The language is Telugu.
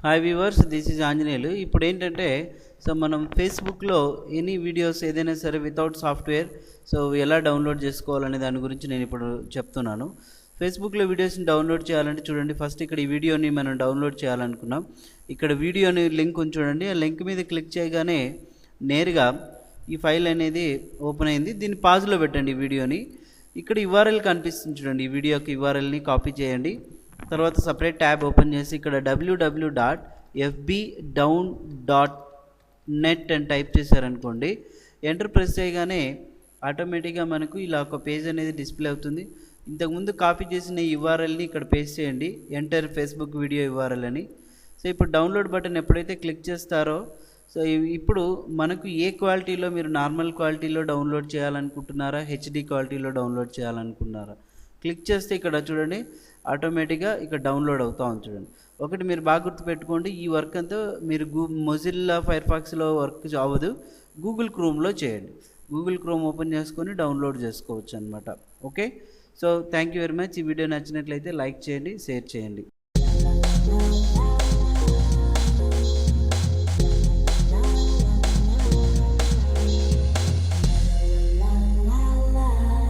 Hi viewers, this is Anjaneyulu. ఇప్పుడు ఏంటంటే మనం ఫేస్బుక్లో ఎనీ వీడియోస్ ఏదైనా సరే వితౌట్ సాఫ్ట్వేర్ ఎలా డౌన్లోడ్ చేసుకోవాలనే దాని గురించి నేను ఇప్పుడు చెప్తున్నాను. ఫేస్బుక్లో వీడియోస్ని డౌన్లోడ్ చేయాలంటే చూడండి, ఫస్ట్ ఇక్కడ ఈ వీడియోని మనం డౌన్లోడ్ చేయాలనుకున్నాం. ఇక్కడ వీడియోని లింక్ ఉంది చూడండి, ఆ లింక్ మీద క్లిక్ చేయగానే నేరుగా ఈ ఫైల్ అనేది ఓపెన్ అయింది. దీన్ని పాజ్లో పెట్టండి. ఈ వీడియోని ఇక్కడ యుఆర్ఎల్ కనిపిస్తుంది చూడండి, ఈ వీడియోకి యుఆర్ఎల్ని కాపీ చేయండి. తర్వాత సపరేట్ ట్యాబ్ ఓపెన్ చేసి ఇక్కడ www.fbdown.net అని టైప్ చేశారనుకోండి, ఎంటర్ ప్రెస్ చేయగానే ఆటోమేటిక్గా మనకు ఇలా ఒక పేజ్ అనేది డిస్ప్లే అవుతుంది. ఇంతకుముందు కాపీ చేసిన యుఆర్ఎల్ని ఇక్కడ పేస్ట్ చేయండి, ఎంటర్ ఫేస్బుక్ వీడియో యుఆర్ఎల్ అని. ఇప్పుడు డౌన్లోడ్ బటన్ ఎప్పుడైతే క్లిక్ చేస్తారో ఇప్పుడు మనకు ఏ క్వాలిటీలో, మీరు నార్మల్ క్వాలిటీలో డౌన్లోడ్ చేయాలనుకుంటున్నారా, హెచ్డి క్వాలిటీలో డౌన్లోడ్ చేయాలనుకుంటున్నారా, క్లిక్ చేస్తే ఇక్కడ చూడండి ఆటోమేటిక్గా ఇక్కడ డౌన్లోడ్ అవుతూ ఉంది చూడండి. ఒకటి మీరు బాగా గుర్తుపెట్టుకోండి, ఈ వర్క్ అంతా మీరు మొజిల్లా ఫైర్ఫాక్స్లో వర్క్ అవ్వదు, గూగుల్ క్రోమ్లో చేయండి. గూగుల్ క్రోమ్ ఓపెన్ చేసుకొని డౌన్లోడ్ చేసుకోవచ్చు అనమాట. Okay, thank you very much. ఈ వీడియో నచ్చినట్లయితే లైక్ చేయండి, షేర్ చేయండి.